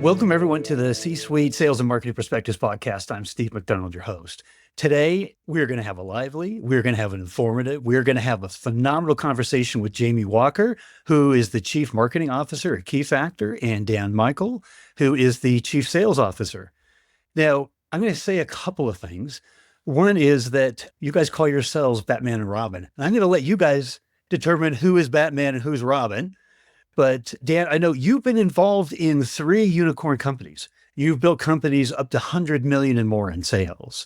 Welcome, everyone, to the C-Suite Sales and Marketing Perspectives podcast. I'm Steve McDonald, your host. Today, we're going to have we're going to have an informative, we're going to have a phenomenal conversation with Jamie Walker, who is the Chief Marketing Officer at Keyfactor, and Dan Michael, who is the Chief Sales Officer. Now, I'm going to say a couple of things. One is that you guys call yourselves Batman and Robin. And I'm going to let you guys determine who is Batman and who's Robin. But Dan, I know you've been involved in 3 unicorn companies. You've built companies up to 100 million and more in sales.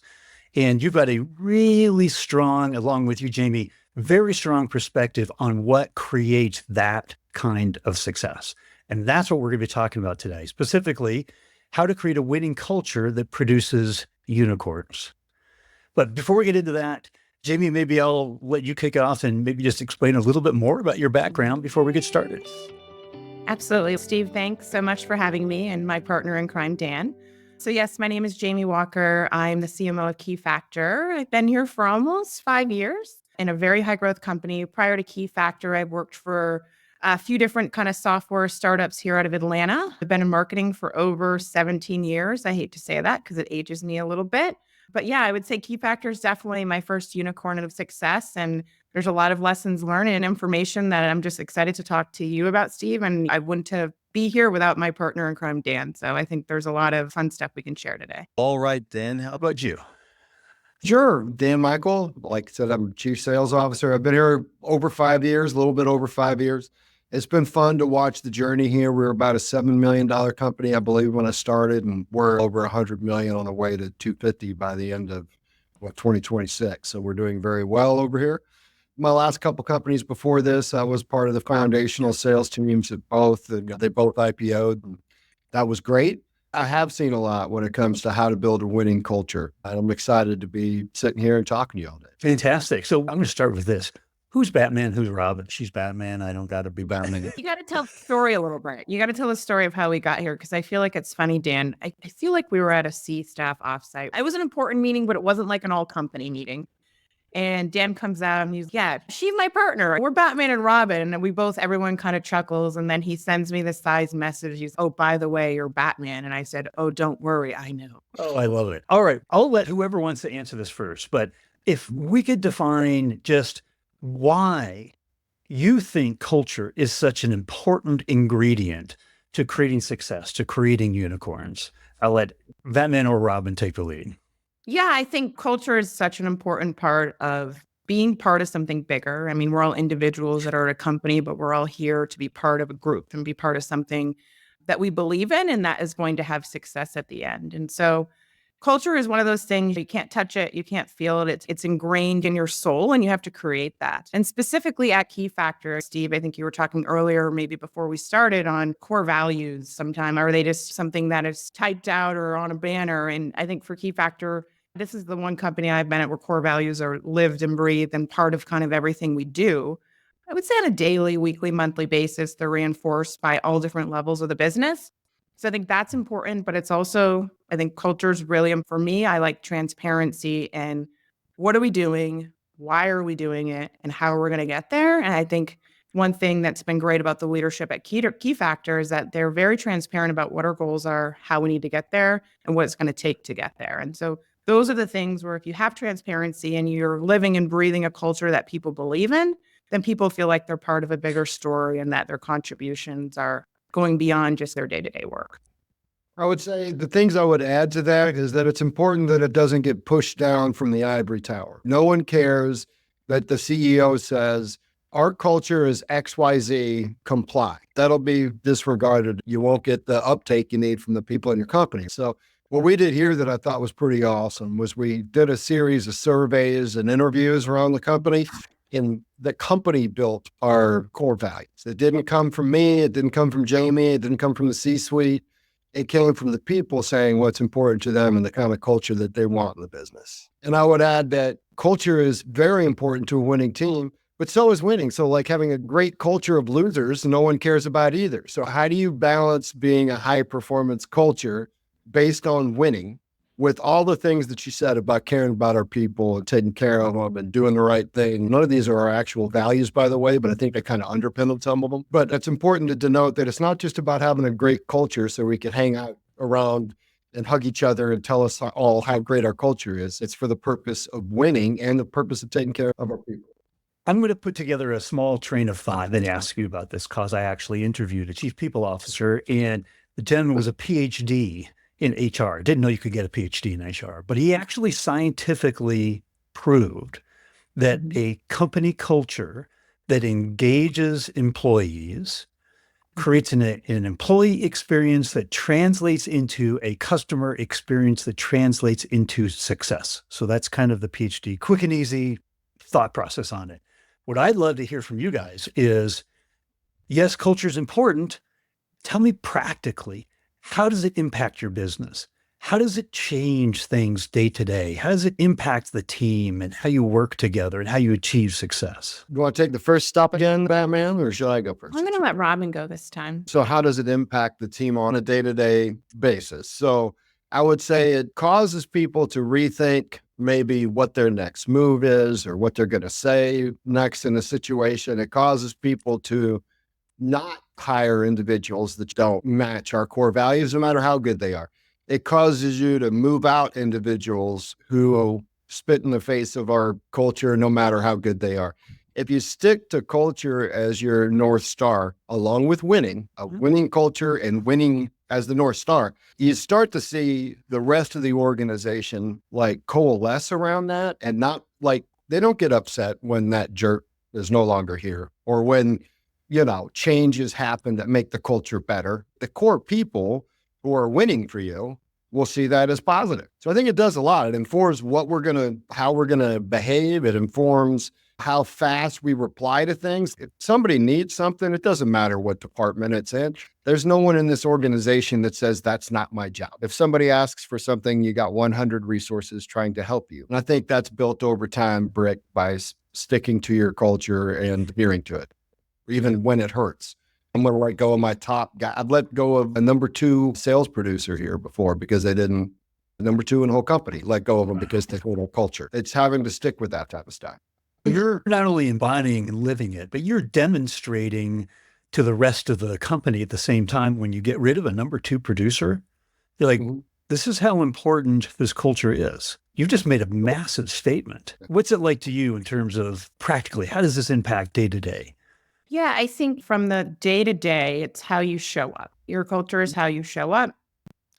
And you've got a really strong, along with you, Jamie, very strong perspective on what creates that kind of success. And that's what we're going to be talking about today, specifically how to create a winning culture that produces unicorns. But before we get into that, Jamie, maybe I'll let you kick off and maybe just explain a little bit more about your background before we get started. Absolutely. Steve, thanks so much for having me and my partner in crime, Dan. So yes, my name is Jamie Walker. I'm the CMO of Keyfactor. I've been here for almost 5 years in a very high growth company. Prior to Keyfactor, I've worked for a few different kind of software startups here out of Atlanta. I've been in marketing for over 17 years. I hate to say that because it ages me a little bit. But yeah, I would say Keyfactor is definitely my first unicorn of success. And there's a lot of lessons learned and information that I'm just excited to talk to you about, Steve. And I wouldn't have be here without my partner in crime, Dan. So I think there's a lot of fun stuff we can share today. All right, Dan, how about you? Sure. Dan Michael, like I said, I'm Chief Sales Officer. I've been here over 5 years, a little bit over 5 years. It's been fun to watch the journey here. We're about a $7 million company, I believe, when I started, and we're over 100 million on the way to 250 by the end of 2026. So we're doing very well over here. My last couple companies before this, I was part of the foundational sales teams at both, and they both IPO'd, and that was great. I have seen a lot when it comes to how to build a winning culture. I'm excited to be sitting here and talking to you all day. Fantastic. So I'm going to start with this. Who's Batman? Who's Robin? She's Batman. I don't got to be Batman. You got to tell the story a little bit. You got to tell the story of how we got here, because I feel like it's funny, Dan. I feel like we were at a C-staff offsite. It was an important meeting, but it wasn't like an all-company meeting. And Dan comes out and he's, yeah, she's my partner. We're Batman and Robin. And everyone kind of chuckles. And then he sends me this size message. He's, oh, by the way, you're Batman. And I said, oh, don't worry. I know. Oh, I love it. All right. I'll let whoever wants to answer this first. But if we could define just why you think culture is such an important ingredient to creating success, to creating unicorns, I'll let Batman or Robin take the lead. Yeah, I think culture is such an important part of being part of something bigger. I mean, we're all individuals that are at a company, but we're all here to be part of a group and be part of something that we believe in and that is going to have success at the end. And so culture is one of those things, you can't touch it, you can't feel it. It's ingrained in your soul and you have to create that. And specifically at Keyfactor, Steve, I think you were talking earlier, maybe before we started, on core values sometime. Are they just something that is typed out or on a banner? And I think for Keyfactor, this is the one company I've been at where core values are lived and breathed and part of kind of everything we do. I would say on a daily, weekly, monthly basis, they're reinforced by all different levels of the business. So I think that's important, but it's also, I think culture is really, for me, I like transparency and what are we doing? Why are we doing it? And how are we going to get there? And I think one thing that's been great about the leadership at Keyfactor is that they're very transparent about what our goals are, how we need to get there, and what it's going to take to get there. And so those are the things where if you have transparency and you're living and breathing a culture that people believe in, then people feel like they're part of a bigger story and that their contributions are going beyond just their day-to-day work. I would say the things I would add to that is that it's important that it doesn't get pushed down from the ivory tower. No one cares that the CEO says, our culture is XYZ, comply. That'll be disregarded. You won't get the uptake you need from the people in your company. So what we did here that I thought was pretty awesome was we did a series of surveys and interviews around the company, and the company built our core values. It didn't come from me. It didn't come from Jamie. It didn't come from the C-suite. It came from the people saying what's important to them and the kind of culture that they want in the business. And I would add that culture is very important to a winning team, but so is winning. So like having a great culture of losers, no one cares about either. So how do you balance being a high performance culture based on winning with all the things that you said about caring about our people and taking care of them and doing the right thing, none of these are our actual values, by the way, but I think they kind of underpin some of them. But it's important to denote that it's not just about having a great culture so we can hang out around and hug each other and tell us all how great our culture is. It's for the purpose of winning and the purpose of taking care of our people. I'm going to put together a small train of thought and ask you about this because I actually interviewed a chief people officer, and the gentleman was a PhD in HR. Didn't know you could get a PhD in HR, but he actually scientifically proved that a company culture that engages employees creates an employee experience that translates into a customer experience that translates into success. So that's kind of the PhD, quick and easy thought process on it. What I'd love to hear from you guys is, yes, culture is important. Tell me practically, how does it impact your business? How does it change things day to day? How does it impact the team and how you work together and how you achieve success? You want to take the first stop again, Batman, or should I go first? I'm going to let Robin go this time. So how does it impact the team on a day-to-day basis? So I would say it causes people to rethink maybe what their next move is or what they're going to say next in a situation. It causes people to not hire individuals that don't match our core values, no matter how good they are. It causes you to move out individuals who will spit in the face of our culture, no matter how good they are. If you stick to culture as your North Star, along with winning, a winning culture and winning as the North Star, you start to see the rest of the organization like coalesce around that, and not like they don't get upset when that jerk is no longer here or when, changes happen that make the culture better. The core people who are winning for you will see that as positive. So I think it does a lot. It informs how we're going to behave. It informs how fast we reply to things. If somebody needs something, it doesn't matter what department it's in. There's no one in this organization that says that's not my job. If somebody asks for something, you got 100 resources trying to help you. And I think that's built over time, Brick, by sticking to your culture and adhering to it, even when it hurts. I'm going to let go of my top guy. I've let go of a number 2 sales producer here before because they didn't, number 2 in the whole company, let go of them because they hate our culture. It's having to stick with that type of stuff. You're not only embodying and living it, but you're demonstrating to the rest of the company at the same time. When you get rid of a number 2 producer, you're like, this is how important this culture is. You've just made a massive statement. What's it like to you in terms of practically, how does this impact day to day? Yeah, I think from the day to day, it's how you show up. Your culture is how you show up,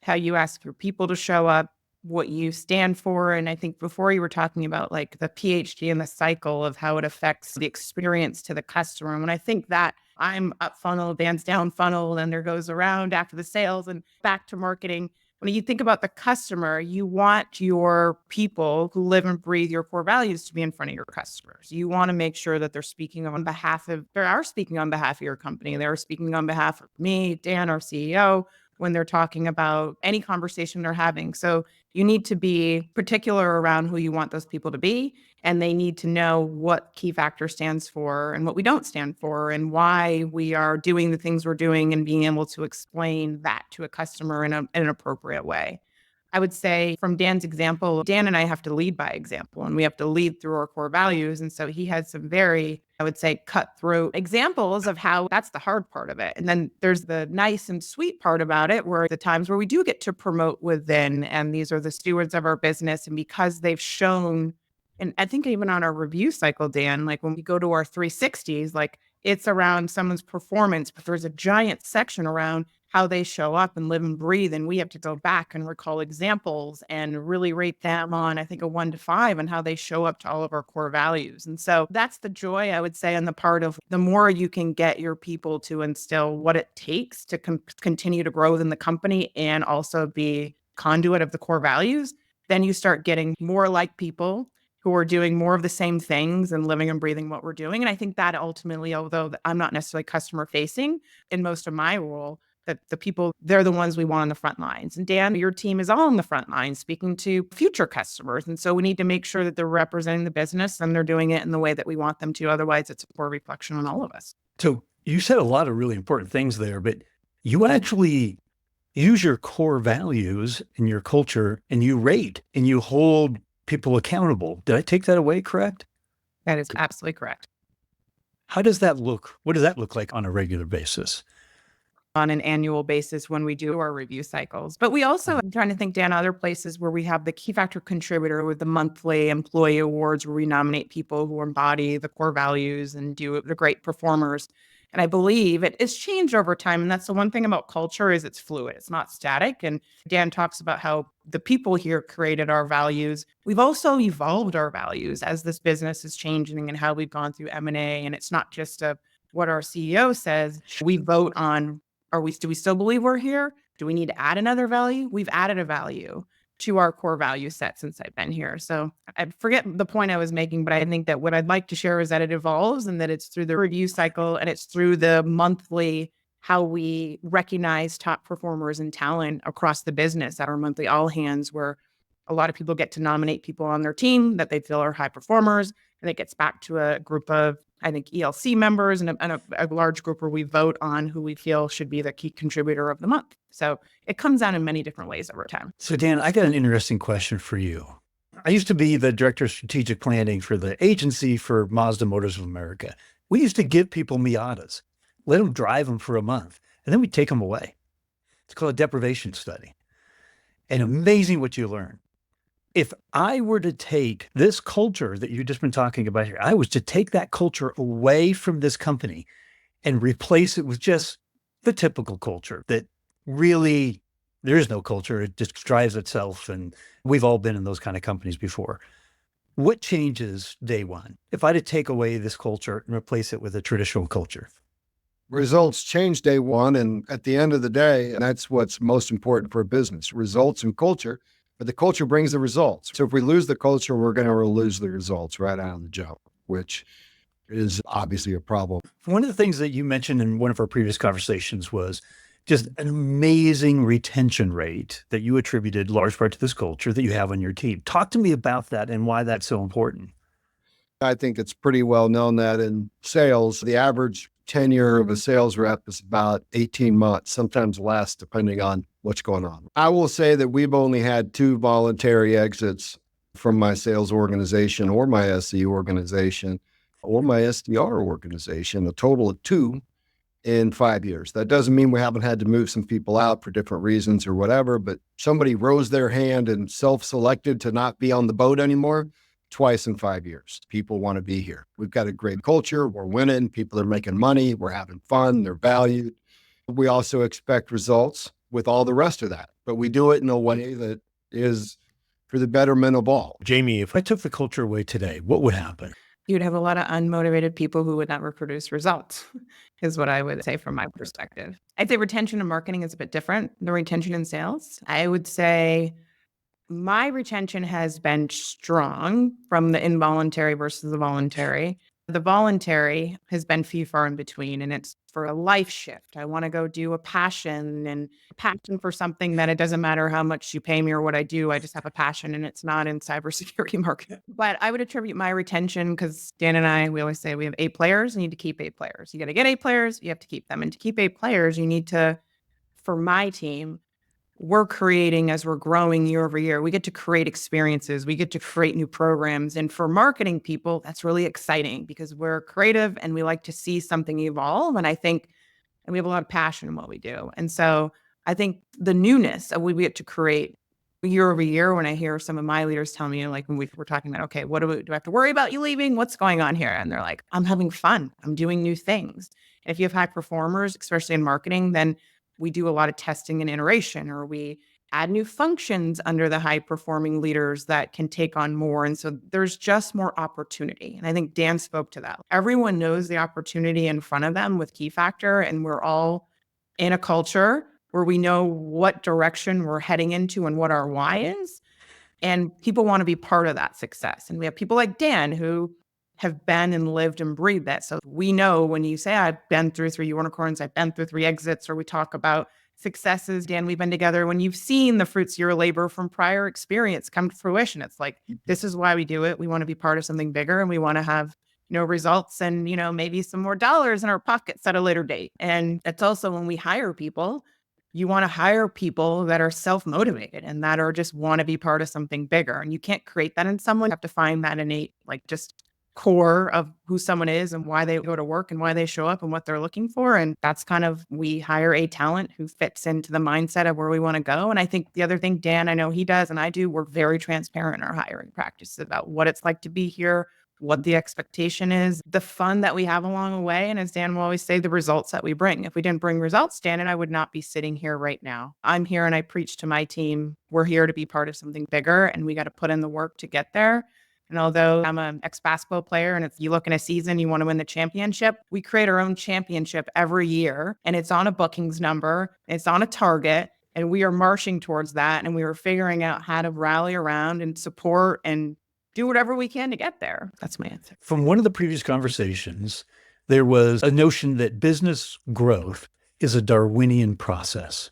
how you ask your people to show up, what you stand for. And I think before you were talking about like the PhD and the cycle of how it affects the experience to the customer. And when I think that I'm up funnel, Dan's down funnel, and there goes around after the sales and back to marketing. When you think about the customer, you want your people who live and breathe your core values to be in front of your customers. You want to make sure that they're speaking on behalf of your company. They're speaking on behalf of me, Dan, our CEO, when they're talking about any conversation they're having. So you need to be particular around who you want those people to be, and they need to know what Keyfactor stands for and what we don't stand for and why we are doing the things we're doing, and being able to explain that to a customer in an appropriate way. I would say from Dan's example, Dan and I have to lead by example, and we have to lead through our core values. And so he has some very, I would say, cutthroat examples of how that's the hard part of it. And then there's the nice and sweet part about it, where the times where we do get to promote within, and these are the stewards of our business. And because they've shown, and I think even on our review cycle, Dan, like when we go to our 360s, like it's around someone's performance, but there's a giant section around how they show up and live and breathe. And we have to go back and recall examples and really rate them on, I think, a 1 to 5 and how they show up to all of our core values. And so that's the joy, I would say, on the part of the more you can get your people to instill what it takes to continue to grow within the company and also be conduit of the core values, then you start getting more like people who are doing more of the same things and living and breathing what we're doing. And I think that ultimately, although I'm not necessarily customer facing in most of my role, that the people, they're the ones we want on the front lines. And Dan, your team is all on the front lines speaking to future customers. And so we need to make sure that they're representing the business and they're doing it in the way that we want them to. Otherwise, it's a poor reflection on all of us. So you said a lot of really important things there, but you actually use your core values and your culture, and you rate and you hold people accountable. Did I take that away correct? That is absolutely correct. How does that look? What does that look like on a regular basis? On an annual basis when we do our review cycles. But we also, I'm trying to think, Dan, other places where we have the Keyfactor contributor with the monthly employee awards where we nominate people who embody the core values and do the great performers. And I believe it's changed over time. And that's the one thing about culture is it's fluid. It's not static. And Dan talks about how the people here created our values. We've also evolved our values as this business is changing and how we've gone through M&A. And it's not just what our CEO says. We vote on, do we still believe we're here? Do we need to add another value? We've added a value to our core value set since I've been here. So I forget the point I was making, but I think that what I'd like to share is that it evolves and that it's through the review cycle and it's through the monthly, how we recognize top performers and talent across the business at our monthly all hands, where a lot of people get to nominate people on their team that they feel are high performers. And it gets back to a group of, I think, ELC members and a large group where we vote on who we feel should be the key contributor of the month. So it comes out in many different ways over time. So Dan, I got an interesting question for you. I used to be the director of strategic planning for the agency for Mazda Motors of America. We used to give people Miatas, let them drive them for a month, and then we'd take them away. It's called a deprivation study. And amazing what you learn. If I were to take this culture that you've just been talking about here, I was to take that culture away from this company and replace it with just the typical culture that really, there is no culture. It just drives itself. And we've all been in those kind of companies before. What changes day one if I had to take away this culture and replace it with a traditional culture? Results change day one. And at the end of the day, and that's what's most important for a business, results and culture. But the culture brings the results. So if we lose the culture, we're going to lose the results right out of the jump, which is obviously a problem. One of the things that you mentioned in one of our previous conversations was just an amazing retention rate that you attributed large part to this culture that you have on your team. Talk to me about that and why that's so important. I think it's pretty well known that in sales, the average tenure of a sales rep is about 18 months, sometimes less, depending on what's going on. I will say that we've only had 2 voluntary exits from my sales organization or my SE organization or my SDR organization, a total of 2 in 5 years. That doesn't mean we haven't had to move some people out for different reasons or whatever, but somebody rose their hand and self-selected to not be on the boat anymore. Twice in 5 years. People want to be here. We've got a great culture. We're winning. People are making money. We're having fun. They're valued. We also expect results with all the rest of that, but we do it in a way that is for the betterment of all. Jamie, if I took the culture away today, what would happen? You'd have a lot of unmotivated people who would never produce results, is what I would say from my perspective. I'd say retention and marketing is a bit different than retention in sales. I would say my retention has been strong from the involuntary versus the voluntary. The voluntary has been few far in between, and it's for a life shift. I want to go do a passion for something that it doesn't matter how much you pay me or what I do. I just have a passion, and it's not in cybersecurity market. But I would attribute my retention because Dan and I, we always say we have A players. You need to keep A players. You got to get A players. You have to keep them. And to keep A players, you need to, for my team, we're creating as we're growing year over year. We get to create experiences. We get to create new programs. And for marketing people, that's really exciting because we're creative and we like to see something evolve. And we have a lot of passion in what we do. And so I think the newness of what we get to create year over year, when I hear some of my leaders tell me, like when we're talking about, okay, what do I have to worry about you leaving? What's going on here? And they're like, I'm having fun. I'm doing new things. And if you have high performers, especially in marketing, then we do a lot of testing and iteration, or we add new functions under the high performing leaders that can take on more. And so there's just more opportunity. And I think Dan spoke to that. Everyone knows the opportunity in front of them with Keyfactor, and we're all in a culture where we know what direction we're heading into and what our why is. And people want to be part of that success. And we have people like Dan who have been and lived and breathed that. So we know when you say, I've been through 3 unicorns, I've been through 3 exits, or we talk about successes, Dan, we've been together, when you've seen the fruits of your labor from prior experience come to fruition, it's like, this is why we do it. We want to be part of something bigger, and we want to have, results and, maybe some more dollars in our pockets at a later date. And it's also when we hire people, you want to hire people that are self-motivated and that are just want to be part of something bigger. And you can't create that in someone. You have to find that innate, like just core of who someone is and why they go to work and why they show up and what they're looking for. And that's kind of, we hire a talent who fits into the mindset of where we want to go. And I think the other thing, Dan, I know he does and I do, we're very transparent in our hiring practices about what it's like to be here, what the expectation is, the fun that we have along the way. And as Dan will always say, the results that we bring. If we didn't bring results, Dan and I would not be sitting here right now. I'm here and I preach to my team, we're here to be part of something bigger and we got to put in the work to get there. And although I'm an ex-basketball player, and if you look in a season, you want to win the championship, we create our own championship every year. And it's on a bookings number, it's on a target, and we are marching towards that. And we are figuring out how to rally around and support and do whatever we can to get there. That's my answer. From one of the previous conversations, there was a notion that business growth is a Darwinian process,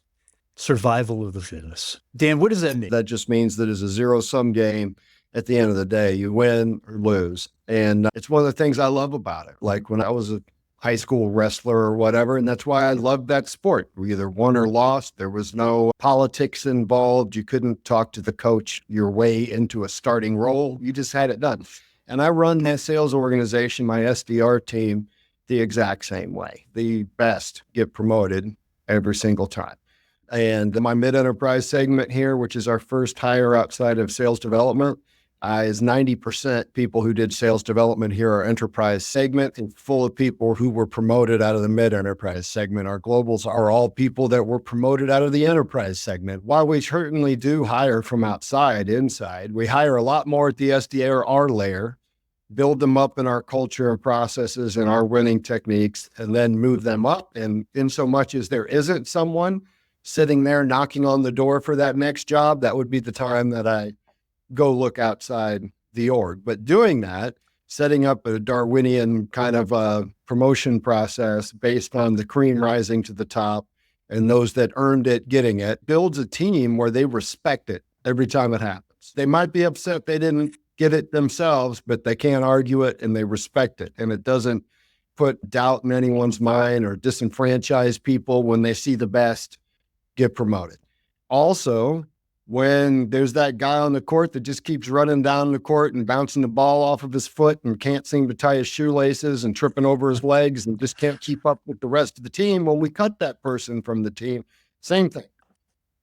survival of the fittest. Dan, what does that mean? That just means that it's a zero-sum game. At the end of the day, you win or lose. And it's one of the things I love about it. Like when I was a high school wrestler or whatever, and that's why I loved that sport. We either won or lost. There was no politics involved. You couldn't talk to the coach your way into a starting role. You just had it done. And I run that sales organization, my SDR team, the exact same way. The best get promoted every single time. And my mid-enterprise segment here, which is our first hire outside of sales development, is 90% people who did sales development here. Our enterprise segment and full of people who were promoted out of the mid-enterprise segment. Our globals are all people that were promoted out of the enterprise segment. While we certainly do hire from outside, inside, we hire a lot more at the SDR layer, build them up in our culture and processes and our winning techniques, and then move them up. And in so much as there isn't someone sitting there knocking on the door for that next job, that would be the time that I go look outside the org. But doing that, setting up a Darwinian kind of a promotion process based on the cream rising to the top and those that earned it getting it, builds a team where they respect it every time it happens. They might be upset they didn't get it themselves, but they can't argue it and they respect it. And it doesn't put doubt in anyone's mind or disenfranchise people when they see the best get promoted. Also, when there's that guy on the court that just keeps running down the court and bouncing the ball off of his foot and can't seem to tie his shoelaces and tripping over his legs and just can't keep up with the rest of the team, well, we cut that person from the team. Same thing.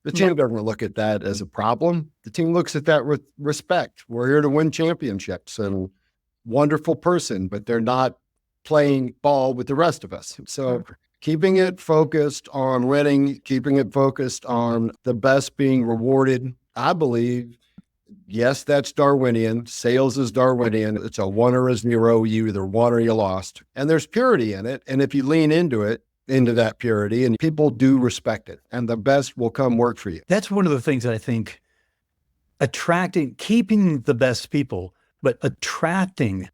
The team doesn't look at that as a problem. The team looks at that with respect. We're here to win championships and wonderful person, but they're not playing ball with the rest of us. So keeping it focused on winning, keeping it focused on the best being rewarded. I believe, yes, that's Darwinian. Sales is Darwinian. It's a 1 or a 0. You either won or you lost. And there's purity in it. And if you lean into that purity, and people do respect it, and the best will come work for you. That's one of the things that I think keeping the best people, but attracting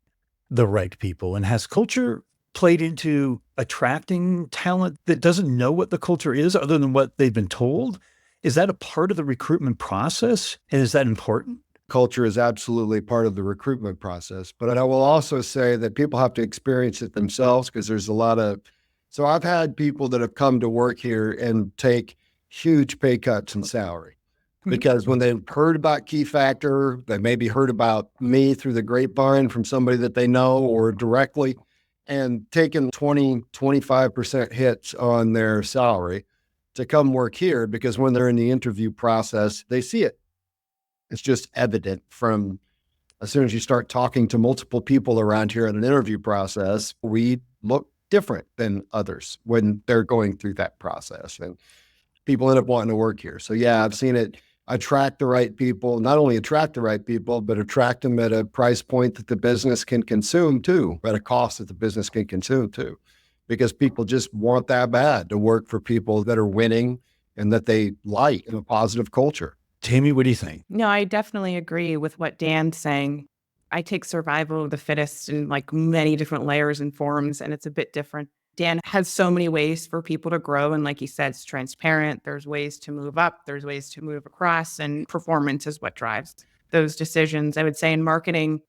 the right people. And has culture played into attracting talent that doesn't know what the culture is other than what they've been told? Is that a part of the recruitment process? And is that important? Culture is absolutely part of the recruitment process. But I will also say that people have to experience it themselves, because there's a lot of, so I've had people that have come to work here and take huge pay cuts in salary. Because when they've heard about Keyfactor, they maybe heard about me through the grapevine from somebody that they know or directly, and taken 20, 25% hits on their salary to come work here, because when they're in the interview process, they see it. It's just evident from as soon as you start talking to multiple people around here in an interview process, we look different than others when they're going through that process, and people end up wanting to work here. So yeah, I've seen it attract the right people, not only attract the right people, but attract them at a price point that the business can consume too, at a cost that the business can consume too, because people just want that bad to work for people that are winning and that they like in a positive culture. Tammy, what do you think? No, I definitely agree with what Dan's saying. I take survival of the fittest in like many different layers and forms, and it's a bit different. Dan has so many ways for people to grow. And like he said, it's transparent. There's ways to move up. There's ways to move across. And performance is what drives those decisions. I would say in marketing,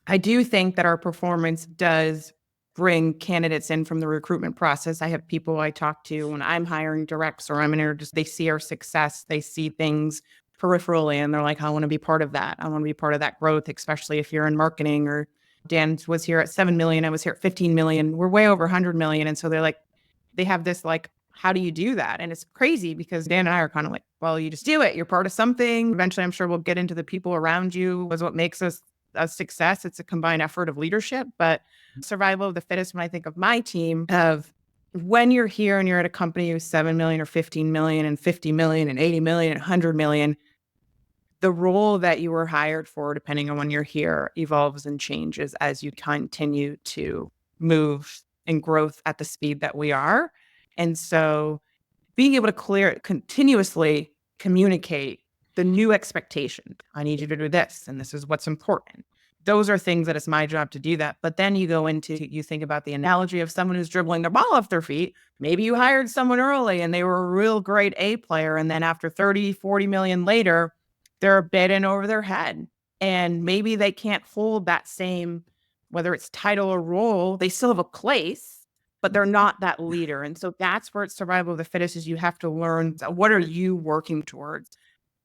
I do think that our performance does bring candidates in from the recruitment process. I have people I talk to when I'm hiring directs or I'm in just they see our success, they see things peripherally, and they're like, I want to be part of that. I want to be part of that growth, especially if you're in marketing. Or Dan was here at 7 million, I was here at 15 million. We're way over 100 million. And so they're like, they have this like, how do you do that? And it's crazy because Dan and I are kind of like, well, you just do it. You're part of something. Eventually, I'm sure we'll get into the people around you was what makes us a success. It's a combined effort of leadership, but survival of the fittest. When I think of my team, of when you're here and you're at a company who's 7 million or 15 million and 50 million and 80 million and 100 million, the role that you were hired for, depending on when you're here, evolves and changes as you continue to move and growth at the speed that we are. And so being able to continuously communicate the new expectation. I need you to do this, and this is what's important. Those are things that it's my job to do that. But then you go into, you think about the analogy of someone who's dribbling their ball off their feet. Maybe you hired someone early and they were a real great A player. And then after 30, 40 million later, they're a bit in over their head. And maybe they can't hold that same, whether it's title or role, they still have a place, but they're not that leader. And so that's where it's survival of the fittest is you have to learn, what are you working towards?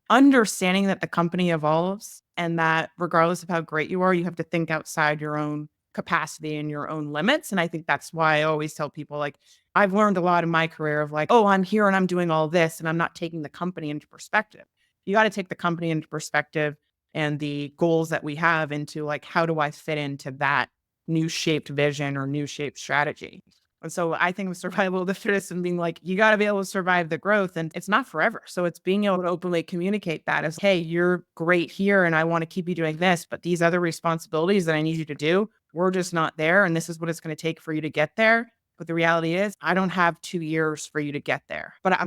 Understanding that the company evolves and that regardless of how great you are, you have to think outside your own capacity and your own limits. And I think that's why I always tell people, like, I've learned a lot in my career of like, oh, I'm here and I'm doing all this and I'm not taking the company into perspective. You got to take the company into perspective and the goals that we have into like, how do I fit into that new shaped vision or new shaped strategy? And so I think of survival of the fittest and being like, you got to be able to survive the growth, and it's not forever. So it's being able to openly communicate that as, hey, you're great here and I want to keep you doing this, but these other responsibilities that I need you to do, we're just not there. And this is what it's going to take for you to get there. But the reality is I don't have 2 years for you to get there, but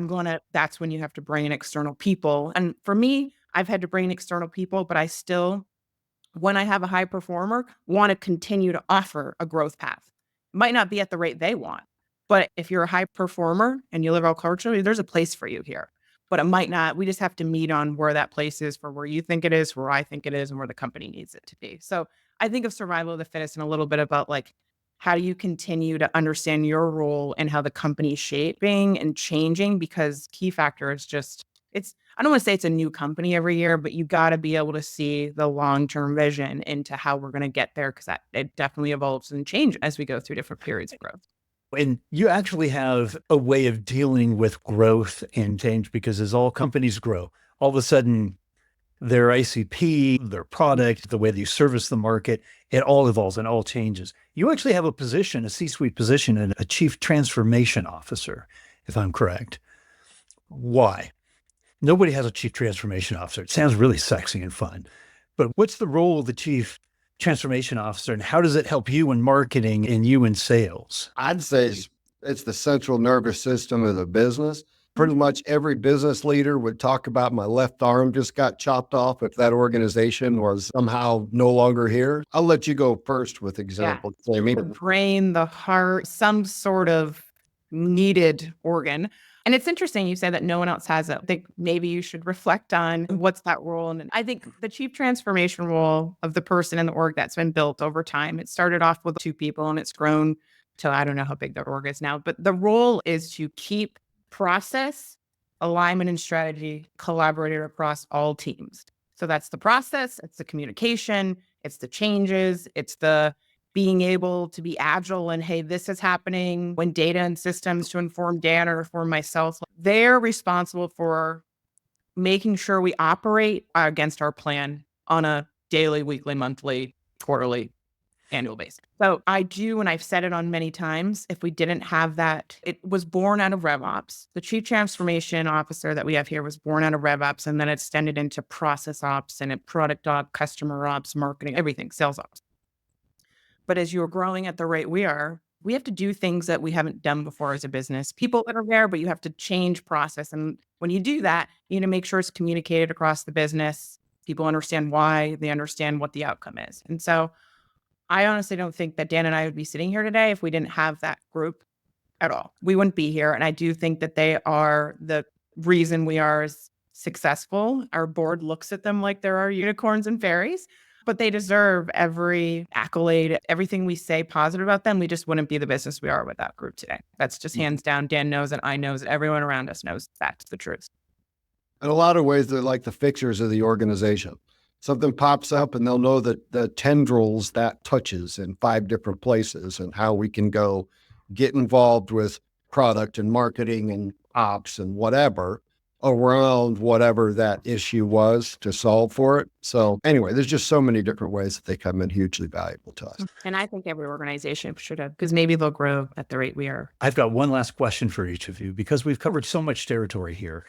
that's when you have to bring in external people. And for me, I've had to bring in external people, but I still, when I have a high performer, want to continue to offer a growth path. Might not be at the rate they want, but if you're a high performer and you live out culturally, there's a place for you here. But it might not. We just have to meet on where that place is for where you think it is, where I think it is, and where the company needs it to be. So I think of survival of the fittest and a little bit about like, how do you continue to understand your role and how the company's shaping and changing? Because Keyfactor is just, I don't want to say it's a new company every year, but you got to be able to see the long-term vision into how we're going to get there, because it definitely evolves and changes as we go through different periods of growth. And you actually have a way of dealing with growth and change, because as all companies grow, all of a sudden their ICP, their product, the way they service the market, it all evolves and all changes. You actually have a position, a C-suite position, and a chief transformation officer, if I'm correct. Why? Nobody has a chief transformation officer. It sounds really sexy and fun, but what's the role of the chief transformation officer and how does it help you in marketing and you in sales? I'd say it's the central nervous system of the business. Pretty much every business leader would talk about my left arm just got chopped off if that organization was somehow no longer here. I'll let you go first with examples, Jamie. The brain, the heart, some sort of needed organ. And it's interesting you say that no one else has it. I think maybe you should reflect on what's that role. And I think the chief transformation role of the person in the org that's been built over time, it started off with 2 people and it's grown to, I don't know how big the org is now, but the role is to keep process, alignment, and strategy collaborated across all teams. So that's the process, it's the communication, it's the changes, it's the being able to be agile and, hey, this is happening when data and systems to inform Dan or inform myself. They're responsible for making sure we operate against our plan on a daily, weekly, monthly, quarterly, annual basis. So I do, and I've said it on many times, if we didn't have that, it was born out of RevOps. The chief transformation officer that we have here was born out of RevOps, and then it extended into process ops and product ops, customer ops, marketing, everything, sales ops. But as you're growing at the rate we are, we have to do things that we haven't done before as a business. People that are there, but you have to change process. And when you do that, you need to make sure it's communicated across the business. People understand why, they understand what the outcome is. And so I honestly don't think that Dan and I would be sitting here today if we didn't have that group at all. We wouldn't be here. And I do think that they are the reason we are as successful. Our board looks at them like there are unicorns and fairies, but they deserve every accolade, everything we say positive about them. We just wouldn't be the business we are without that group today. That's just hands down. Dan knows it. I knows it. Everyone around us knows that's the truth. In a lot of ways, they're like the fixers of the organization. Something pops up and they'll know that the tendrils that touches in 5 different places and how we can go get involved with product and marketing and ops and whatever around whatever that issue was to solve for it. So anyway, there's just so many different ways that they come in hugely valuable to us. And I think every organization should have, because maybe they'll grow at the rate we are. I've got one last question for each of you because we've covered so much territory here.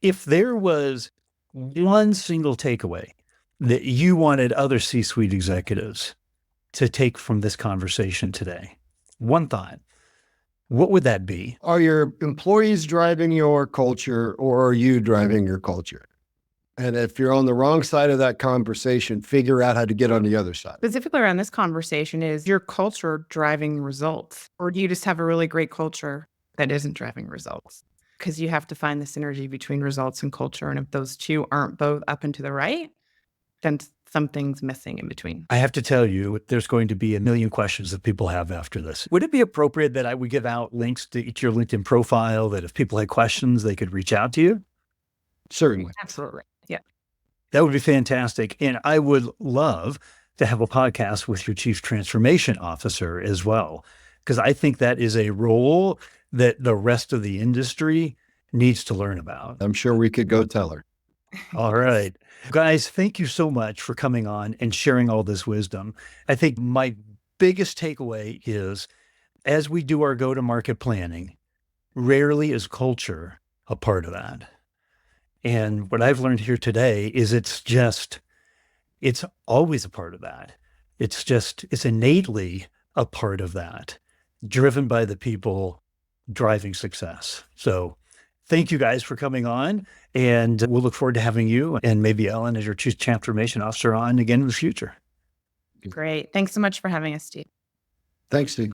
If there was one single takeaway that you wanted other C-suite executives to take from this conversation today, one thought, what would that be? Are your employees driving your culture or are you driving your culture? And if you're on the wrong side of that conversation, figure out how to get on the other side. Specifically around this conversation, is your culture driving results? Or do you just have a really great culture that isn't driving results? Because you have to find the synergy between results and culture. And if those two aren't both up and to the right, then something's missing in between. I have to tell you, there's going to be a million questions that people have after this. Would it be appropriate that I would give out links to each your LinkedIn profile that if people had questions, they could reach out to you? Certainly. Absolutely. Yeah. That would be fantastic. And I would love to have a podcast with your Chief Transformation Officer as well, because I think that is a role that the rest of the industry needs to learn about. I'm sure we could go tell her. All right. Guys, thank you so much for coming on and sharing all this wisdom. I think my biggest takeaway is as we do our go-to-market planning, rarely is culture a part of that. And what I've learned here today is it's always a part of that. It's innately a part of that, driven by the people driving success. So thank you guys for coming on, and we'll look forward to having you and maybe Ellen as your Chief Transformation Officer on again in the future. Great. Thanks so much for having us, Steve. Thanks, Steve.